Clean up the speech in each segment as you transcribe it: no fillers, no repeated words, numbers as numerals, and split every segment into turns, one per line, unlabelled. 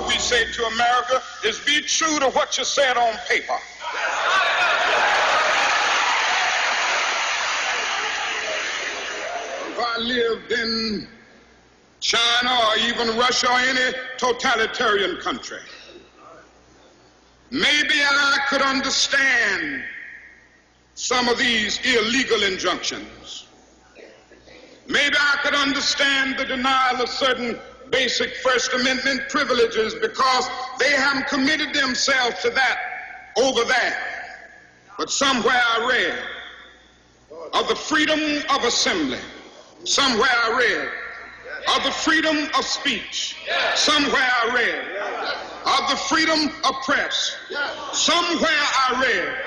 we say to America is be true to what you said on paper. If I lived in China or even Russia or any totalitarian country, maybe I could understand some of these illegal injunctions. Maybe I could understand the denial of certain basic First Amendment privileges because they haven't committed themselves to that over there. But somewhere I read of the freedom of assembly. Somewhere I read of the freedom of speech. Somewhere I read of the freedom of press. Somewhere I read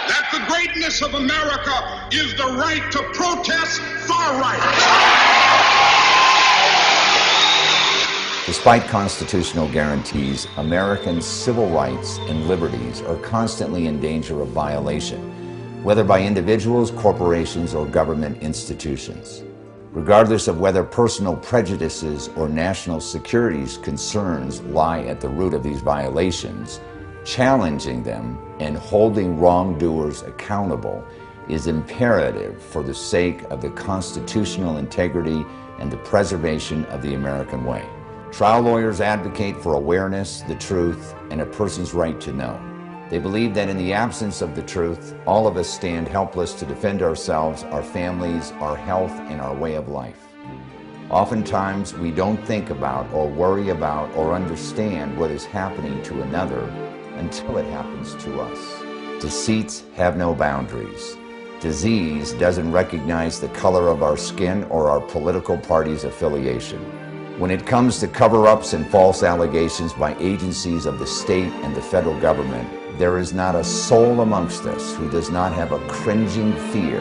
that the greatness of America is the right to protest far right.
Despite constitutional guarantees, American civil rights and liberties are constantly in danger of violation, whether by individuals, corporations, or government institutions. Regardless of whether personal prejudices or national security concerns lie at the root of these violations, challenging them and holding wrongdoers accountable is imperative for the sake of the constitutional integrity and the preservation of the American way. Trial lawyers advocate for awareness, the truth, and a person's right to know. They believe that in the absence of the truth, all of us stand helpless to defend ourselves, our families, our health, and our way of life. Oftentimes, we don't think about or worry about or understand what is happening to another until it happens to us. Deceits have no boundaries. Disease doesn't recognize the color of our skin or our political party's affiliation. When it comes to cover-ups and false allegations by agencies of the state and the federal government, there is not a soul amongst us who does not have a cringing fear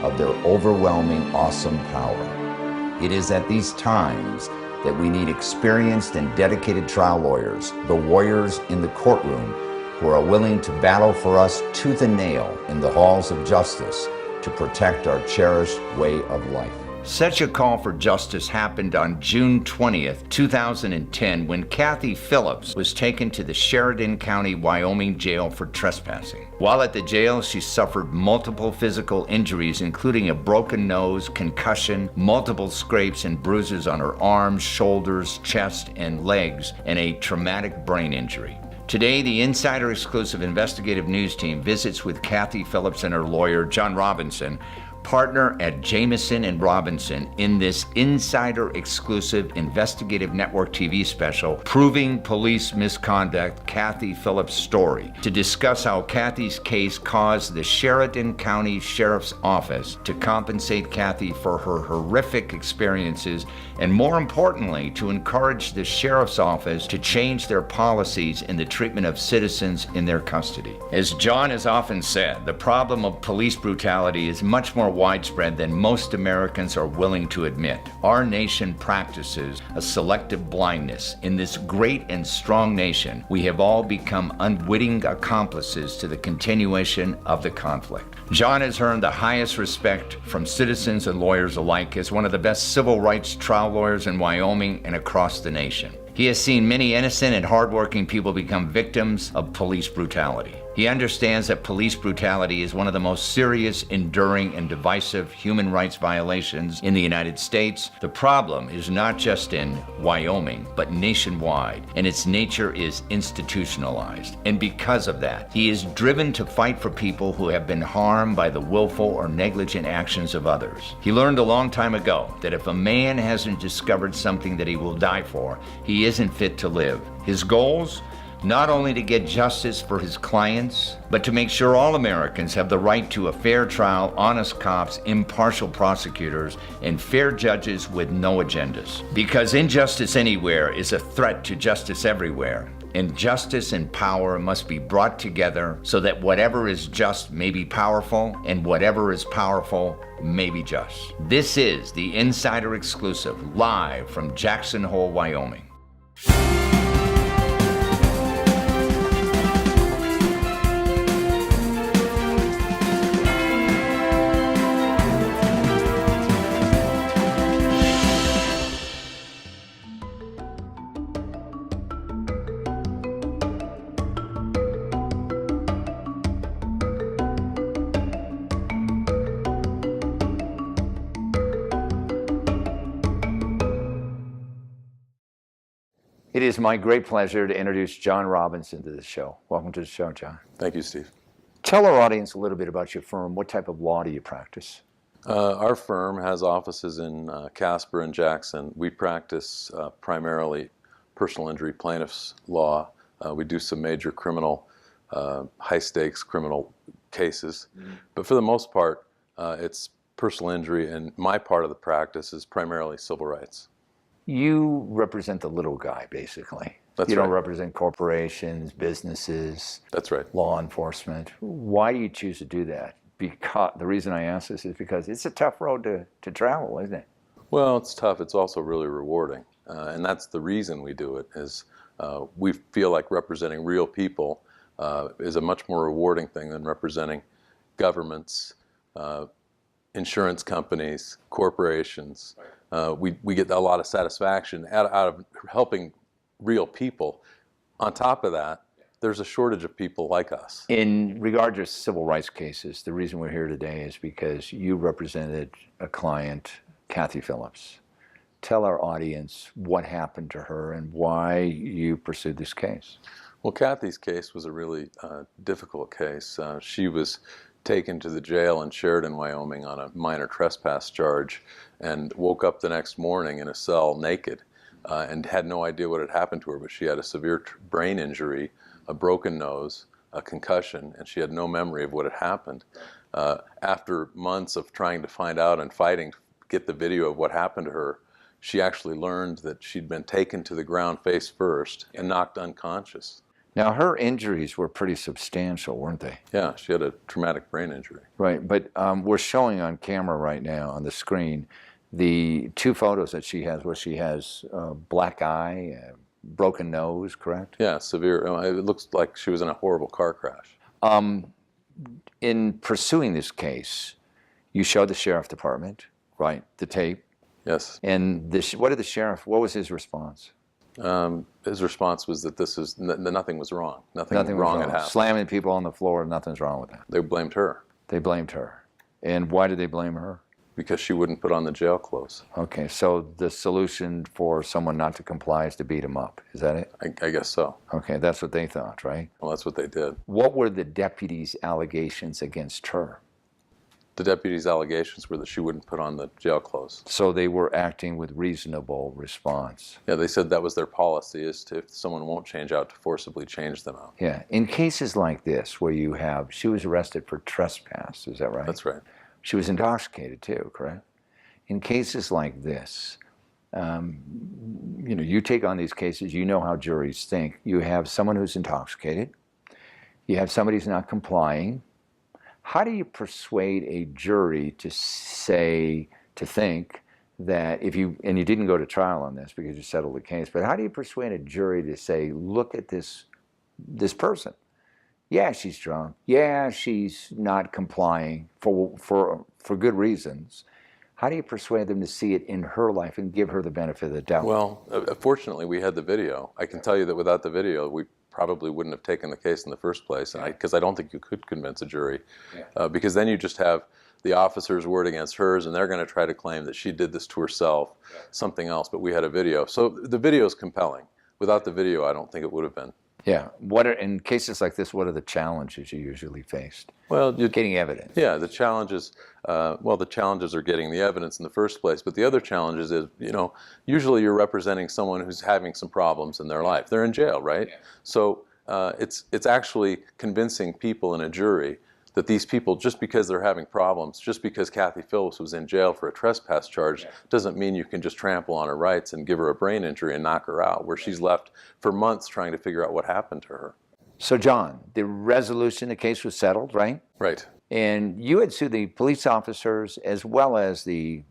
of their overwhelming, awesome power. It is at these times that we need experienced and dedicated trial lawyers, the warriors in the courtroom, who are willing to battle for us tooth and nail in the halls of justice to protect our cherished way of life.
Such a call for justice happened on June 20th, 2010, when Cathy Phillips was taken to the Sheridan County, Wyoming jail for trespassing. While at the jail, she suffered multiple physical injuries, including a broken nose, concussion, multiple scrapes and bruises on her arms, shoulders, chest, and legs, and a traumatic brain injury. Today, the Insider Exclusive Investigative News Team visits with Cathy Phillips and her lawyer, John Robinson, partner at Jamieson Robinson, in this Insider Exclusive Investigative Network TV special, Proving Police Misconduct, Cathy Phillips Story, to discuss how Cathy's case caused the Sheridan County Sheriff's Office to compensate Cathy for her horrific experiences, and more importantly, to encourage the Sheriff's Office to change their policies in the treatment of citizens in their custody. As John has often said, the problem of police brutality is much more widespread than most Americans are willing to admit. Our nation practices a selective blindness. In this great and strong nation, we have all become unwitting accomplices to the continuation of the conflict. John has earned the highest respect from citizens and lawyers alike as one of the best civil rights trial lawyers in Wyoming and across the nation. He has seen many innocent and hardworking people become victims of police brutality. He understands that police brutality is one of the most serious, enduring, and divisive human rights violations in the United States. The problem is not just in Wyoming, but nationwide, and its nature is institutionalized. And because of that, he is driven to fight for people who have been harmed by the willful or negligent actions of others. He learned a long time ago that if a man hasn't discovered something that he will die for, he isn't fit to live. His goals? Not only to get justice for his clients, but to make sure all Americans have the right to a fair trial, honest cops, impartial prosecutors, and fair judges with no agendas. Because injustice anywhere is a threat to justice everywhere, and justice and power must be brought together so that whatever is just may be powerful, and whatever is powerful may be just. This is the Insider Exclusive, live from Jackson Hole, Wyoming. It is my great pleasure to introduce John Robinson to the show. Welcome to the show, John.
Thank you, Steve.
Tell our audience a little bit about your firm. What type of law do you practice?
Our firm has offices in Casper and Jackson. We practice primarily personal injury plaintiffs law. We do some major criminal, high-stakes criminal cases. But for the most part, it's personal injury, and my part of the practice is primarily civil rights.
You represent the little guy, basically.
That's
you
right.
don't represent corporations, businesses.
That's right.
Law enforcement. Why do you choose to do that? Because the reason I ask this is because it's a tough road to travel, isn't it?
Well, it's tough. It's also really rewarding. And that's the reason we do it, is we feel like representing real people is a much more rewarding thing than representing governments, insurance companies, corporations. We get a lot of satisfaction out of helping real people. On top of that, there's a shortage of people like us.
In regard to civil rights cases, the reason we're here today is because you represented a client, Cathy Phillips. Tell our audience what happened to her and why you pursued this case.
Well, Cathy's case was a really difficult case. She was taken to the jail in Sheridan, Wyoming on a minor trespass charge and woke up the next morning in a cell naked and had no idea what had happened to her, but she had a severe brain injury, a broken nose, a concussion, and she had no memory of what had happened. After months of trying to find out and fighting to get the video of what happened to her, she actually learned that she'd been taken to the ground face first and knocked unconscious.
Now, her injuries were pretty substantial, weren't they?
Yeah, she had a traumatic brain injury.
Right, but we're showing on camera right now on the screen the two photos that she has where she has black eye, broken nose, correct?
Yeah, severe. It looks like she was in a horrible car crash.
In pursuing this case, you showed the sheriff department, right, the tape.
Yes.
And what did the sheriff, what was his response?
His response was that nothing was wrong. Nothing
was
wrong had happened.
Slamming people on the floor, nothing's wrong with that.
They blamed her.
They blamed her. And why did they blame her?
Because she wouldn't put on the jail clothes.
Okay, so the solution for someone not to comply is to beat them up. Is that it?
I guess so.
Okay, that's what they thought, right?
Well, that's what they did.
What were the deputies' allegations against her?
The deputy's allegations were that she wouldn't put on the jail clothes.
So they were acting with reasonable response.
Yeah, they said that was their policy, is to, if someone won't change out, to forcibly change them out.
Yeah, in cases like this where you have, she was arrested for trespass, is that right?
That's right.
She was intoxicated too, correct? In cases like this, you take on these cases, you know how juries think. You have someone who's intoxicated, you have somebody who's not complying. How do you persuade a jury to think that and you didn't go to trial on this because you settled the case, but how do you persuade a jury to say, look at this person? Yeah, she's drunk. Yeah, she's not complying for good reasons. How do you persuade them to see it in her life and give her the benefit of the doubt?
Well, fortunately, we had the video. I can tell you that without the video, we probably wouldn't have taken the case in the first place, because I don't think you could convince a jury, because then you just have the officer's word against hers, and they're going to try to claim that she did this to herself, something else, but we had a video. So the video is compelling. Without the video, I don't think it would have been.
Yeah. In cases like this, what are the challenges you usually faced?
Well,
you're getting evidence.
Yeah, the challenges. The challenges are getting the evidence in the first place. But the other challenges is, usually you're representing someone who's having some problems in their life. They're in jail, right? Yeah. So it's actually convincing people in a jury that these people, just because they're having problems, just because Cathy Phillips was in jail for a trespass charge, doesn't mean you can just trample on her rights and give her a brain injury and knock her out, where she's left for months trying to figure out what happened to her.
So, John, the resolution, the case was settled, right?
Right.
And you had sued the police officers as well as the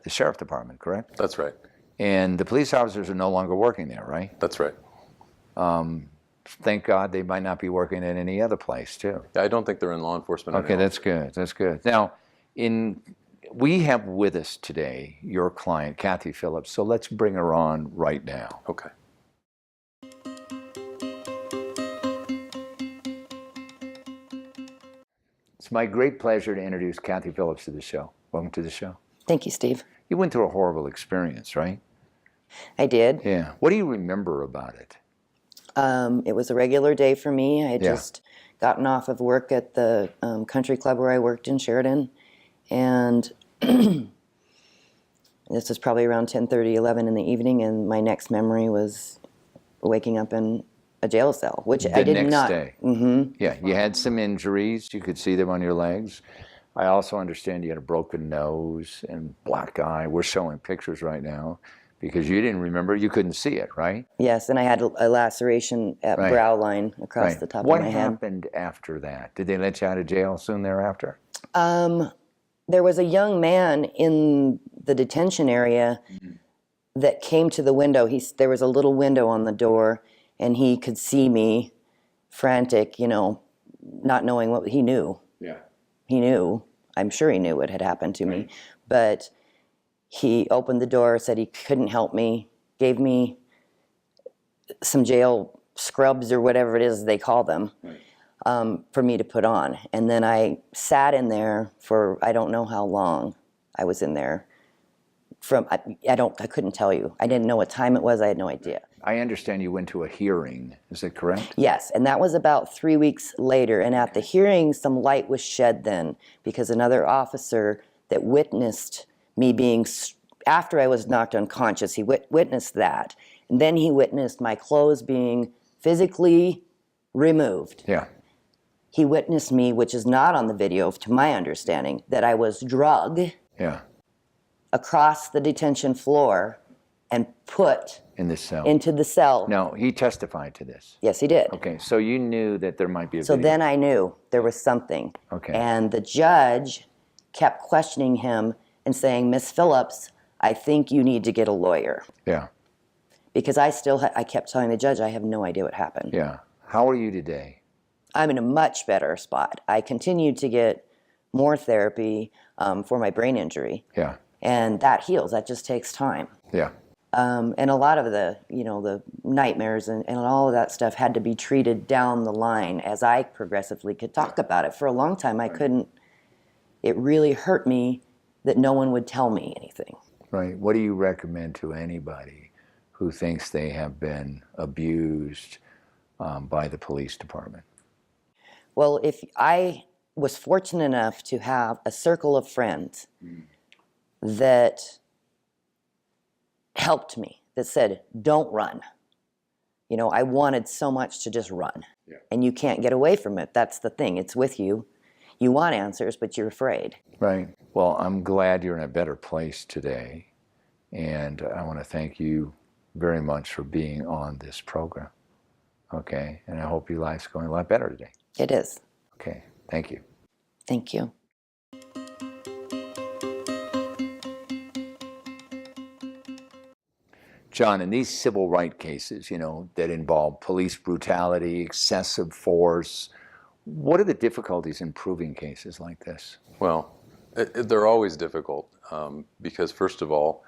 sheriff department, correct?
That's right.
And the police officers are no longer working there, right?
That's right.
Thank God they might not be working in any other place, too.
Yeah, I don't think they're in law enforcement anymore.
Okay, that's good. That's good. Now, we have with us today your client, Cathy Phillips, so let's bring her on right now.
Okay.
It's my great pleasure to introduce Cathy Phillips to the show. Welcome to the show.
Thank you, Steve.
You went through a horrible experience, right?
I did.
Yeah. What do you remember about it?
It was a regular day for me. I had
Yeah.
just gotten off of work at the country club where I worked in Sheridan, and this was probably around 10:30, 11 in the evening, and my next memory was waking up in a jail cell, which I did not.
The next day. Yeah, you had some injuries. You could see them on your legs. I also understand you had a broken nose and black eye. We're showing pictures right now because you didn't remember. You couldn't see it, right?
Yes, and I had a laceration at
Right.
brow line across
Right.
the top
What
of my head.
happened after that? Did they let you out of jail soon thereafter?
There was a young man in the detention area that came to the window. There was a little window on the door, and he could see me frantic, not knowing what he knew.
Yeah.
He knew. I'm sure he knew what had happened to me. But he opened the door, said he couldn't help me, gave me some jail scrubs or whatever it is they call them, for me to put on. And then I sat in there for I don't know how long I was in there. I couldn't tell you. I didn't know what time it was. I had no idea.
I understand you went to a hearing. Is that correct?
Yes, and that was about 3 weeks later. And at the hearing, some light was shed then because another officer that witnessed me being, after I was knocked unconscious, he witnessed that. And then he witnessed my clothes being physically removed.
Yeah.
He witnessed me, which is not on the video, to my understanding, that I was drugged
Yeah.
across the detention floor and put
In the cell.
into the cell.
No, he testified to this.
Yes, he did.
Okay, so you knew that there might be a
So
video.
then I knew there was something.
Okay.
And the judge kept questioning him and saying, Miss Phillips, I think you need to get a lawyer.
Yeah.
Because I kept telling the judge, I have no idea what happened.
Yeah. How are you today?
I'm in a much better spot. I continued to get more therapy for my brain injury.
Yeah.
And that heals. That just takes time.
Yeah.
And a lot of the nightmares and all of that stuff had to be treated down the line as I progressively could talk about it. For a long time, I couldn't. It really hurt me that no one would tell me anything.
Right. What do you recommend to anybody who thinks they have been abused by the police department?
Well, if I was fortunate enough to have a circle of friends that helped me, that said, don't run. I wanted so much to just run. Yeah. And you can't get away from it. That's the thing. It's with you. You want answers, but you're afraid.
Right. Well, I'm glad you're in a better place today. And I want to thank you very much for being on this program. Okay. And I hope your life's going a lot better today.
It is.
Okay. Thank you.
Thank you.
John, in these civil rights cases, that involve police brutality, excessive force, what are the difficulties in proving cases like this?
Well, they're always difficult because, first of all,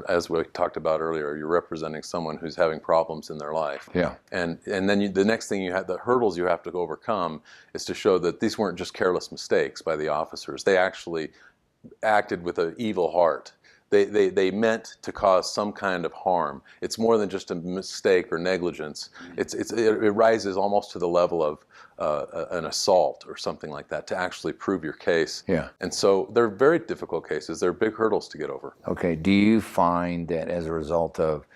as we talked about earlier, you're representing someone who's having problems in their life.
Yeah.
And then the next thing the hurdles you have to overcome is to show that these weren't just careless mistakes by the officers. They actually acted with an evil heart. They meant to cause some kind of harm. It's more than just a mistake or negligence. It rises almost to the level of an assault or something like that to actually prove your case.
Yeah.
And so they're very difficult cases. They're big hurdles to get over.
Okay. Do you find that as a result of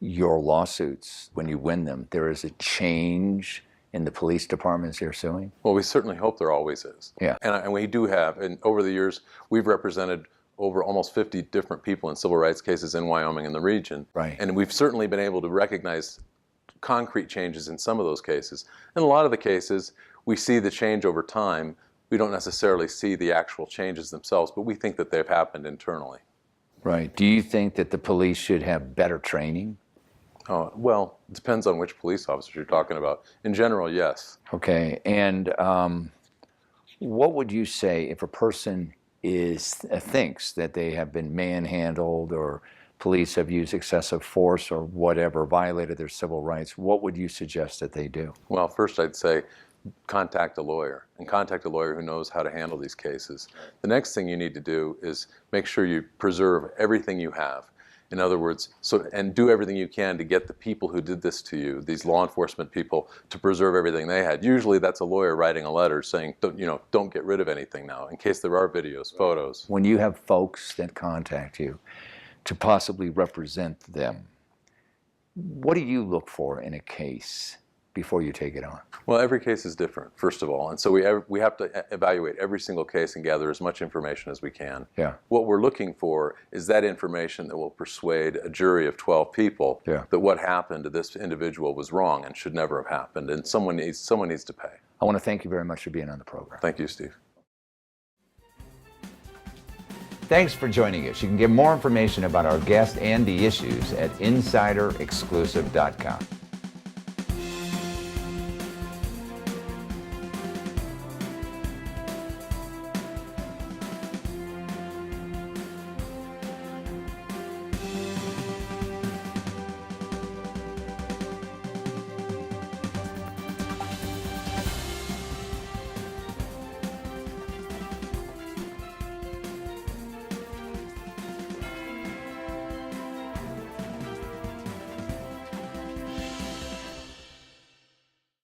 your lawsuits, when you win them, there is a change in the police departments you're suing?
Well, we certainly hope there always is.
Yeah.
And we do have. And over the years, we've represented over almost 50 different people in civil rights cases in Wyoming and the region.
Right.
And we've certainly been able to recognize concrete changes in some of those cases. In a lot of the cases, we see the change over time. We don't necessarily see the actual changes themselves, but we think that they've happened internally.
Right. Do you think that the police should have better training?
Well, it depends on which police officers you're talking about. In general, yes.
Okay. And what would you say if a person thinks that they have been manhandled or police have used excessive force or whatever, violated their civil rights? What would you suggest that they do?
Well, first I'd say contact a lawyer, and contact a lawyer who knows how to handle these cases. The next thing you need to do is make sure you preserve everything you have. In other words, and do everything you can to get the people who did this to you, these law enforcement people, to preserve everything they had. Usually that's a lawyer writing a letter saying, don't get rid of anything now, in case there are videos, photos.
When you have folks that contact you to possibly represent them, what do you look for in a case before you take it on?
Well, every case is different, first of all, and so we have to evaluate every single case and gather as much information as we can.
Yeah.
What we're looking for is that information that will persuade a jury of 12 people that what happened to this individual was wrong and should never have happened, and someone needs to pay.
I want to thank you very much for being on the program.
Thank you, Steve.
Thanks for joining us. You can get more information about our guest and the issues at insiderexclusive.com.